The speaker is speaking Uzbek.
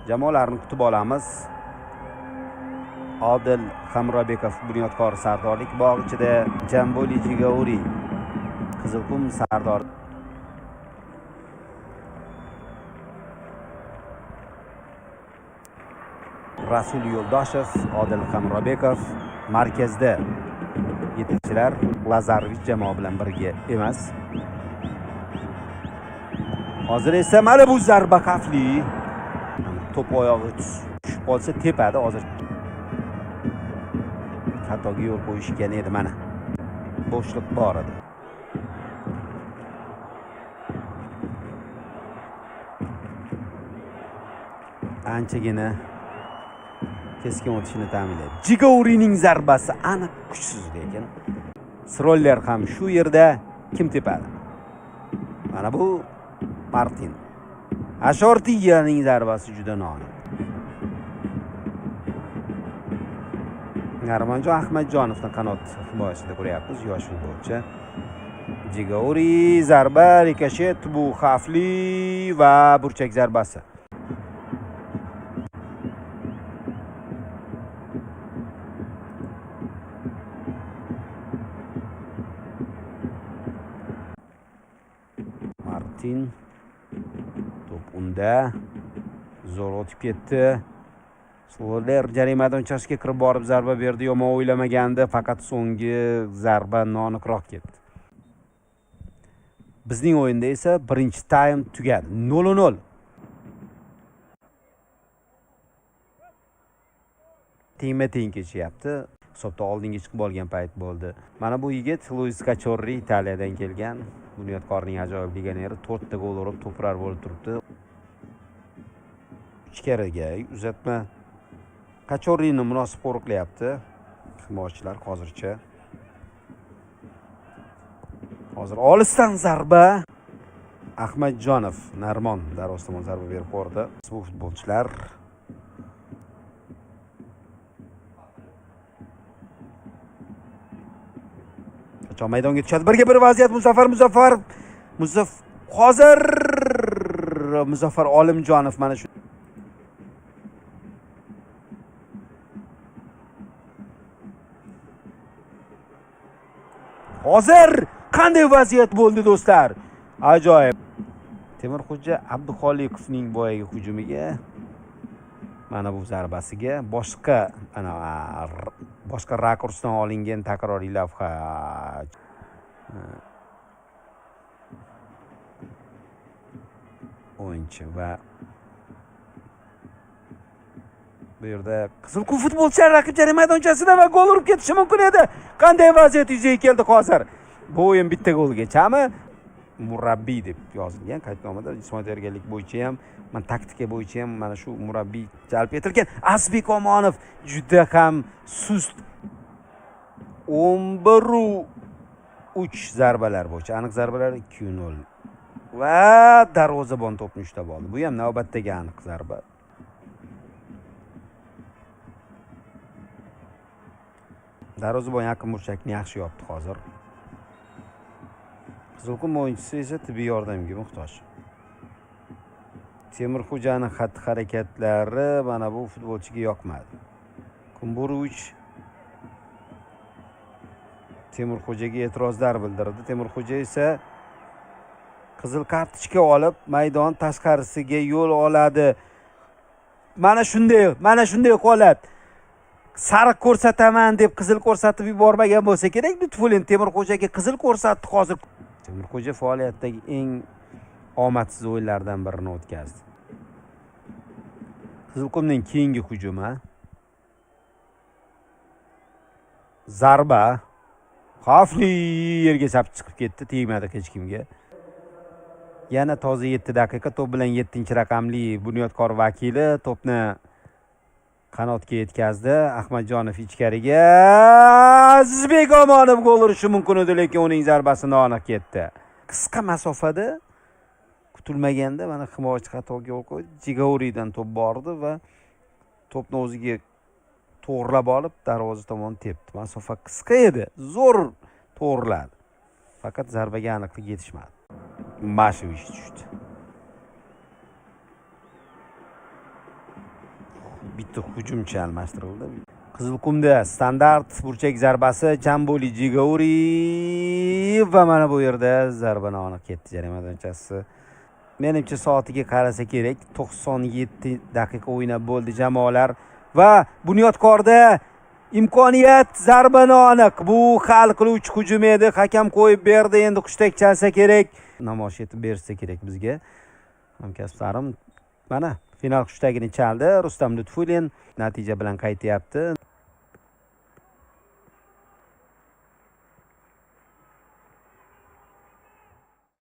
Jamoalarni kutib olamiz. Odil Hamrobekov Bunyodkor Sardorlik bog' ichida Jamboli Jigauri Qizilqum Sardor. Rasul Yo'ldoshev, Odil Hamrobekov markazda. Yetakchilar Lazarovich jamoa bilan birga emas. Hozir esa mana bu zarba xavfli. To'p oyog'i tushib qolsa tepadi hozir. Xatoga yo'l qo'yishgan edi mana. Bo'shliq bor edi. Anchagina keskin o'tishini ta'minlaydi. Jigaurining zarbasi aniq kuchsiz lekin Sroller ham shu yerda kim tepadi? Mana bu Martin. Ashortiyaning zarbasi juda noaniq. Narmanjon Ahmadjonovni qanot himoyasida ko'ryapmiz, yosh futbolchi. Jigauri zarba, rikoshet, bu xavfli va burchak zarbasi. Martin to'p unda zo'r o'tib ketdi. Sroller jarima maydonchasiga kirib borib zarba berdi. Yomon o'ylamagandi, faqat so'nggi zarba noaniqroq ketdi. Bizning o'yinda esa birinchi taym tugadi. 0-0. Teng-teng kechyapti. Hisobda oldinga chiqib olgan payt bo'ldi. Mana bu yigit Luis Cachorri Italiyadan kelgan. Bunyodkorning ajoyib legioneri, 4 ta gol urib to'prar bo'lib turibdi. Ichkariga uzatma. Cachorrini munosib qo'riqlayapti himoyachilar hozircha. Hozir olisdan zarba. Ahmadjonov, Narmon darvozasidan zarba berib bordi. Bu futbolchilar qachon maydonga tushadi? Birga bir vaziyat. Muzaffar hozir Muzaffar Olimjonov mana shu hozir qanday vaziyat bo'ldi do'stlar? Ajoyib. Temurxo'ja Abduxoliqovning boyagi hujumiga, mana bu zarbasiga boshqa rakursdan olingan takroriy lavha. O'yinchi va bu yerda Qizilqum futbolchilar raqib jarima maydonchasida va gol urib ketishi mumkin edi. Qanday vaziyat yuzaga keldi hozir? Bu o'yin bitta golgachami? Murabbiy deb yozilgan qaydnomada. Jismoniy tayyorgarlik bo'yicha ham, taktika bo'yicha ham mana shu murabbiy jalb etilgan. Asbek Omonov juda ham sust 11-3 zarbalar bo'yicha. Aniq zarbalar 2-0. Va darvozabon to'pni ushlab oldi. Bu ham navbatdagi aniq zarba. Darvozabon yaqin burchakni yaxshi yopdi hozir. Qizilqum o'yinchisi esa tibbiy yordamga muhtoj. Temurxo'janing xatti-harakatlari mana bu futbolchiga yoqmadi. Kumburovich Temurxo'jaga e'tirozlar bildirdi. Temurxo'ja esa qizil kartochka olib maydon tashqarisiga yo'l oladi. Mana shunday holat. Sariq ko'rsataman deb qizil ko'rsatib yubormagan bo'lsa kerak. Lutfullin Temurxo'jaga qizil ko'rsatdi hozir. Temurxo'ja faoliyatdagi eng omadsiz o'yinlardan birini o'tkazdi. Qizilqumning keyingi hujumi. Zarba. Xavfli yerga chap chiqib ketdi, tegmadi hech kimga. Yana toza 7 daqiqa to'p bilan 7-raqamli Bunyodkor vakili to'pni qanotga yetkazdi. Ahmadjonov ichkariga. Azizbek Omonov gol urishi mumkin edi, lekin uning zarbasi noaniq ketdi. Qisqa masofada kutilmaganda mana himoyachi xatoga yo'l qo'ydi. Jigauridan to'p bordi va to'pni o'ziga to'g'rilab olib darvoza tomon tepdi. Masofa qisqa edi, zo'r to'g'riladi. Faqat zarbaga aniqlik yetishmadi. Mashevich tushdi. bitta hujumchi almashtirildi. Qizilqumda standart burchak zarbasi Jamboli Jigauri va mana bu yerda zarba aniq ketdi jarima maydonchasi. Menimcha soatiga qarasa kerak, 97 daqiqa o'ynab bo'ldi jamoalar va Bunyodkorda imkoniyat, zarba aniq. Bu hal qiluvchi hujum edi. Hakam qo'yib berdi. Endi qushdak chalsa kerak. Namoyish etib bersa kerak bizga. Hamkasblarim mana final qushdagini chaldi. Rustam Lutfulin natija bilan qaytyapti.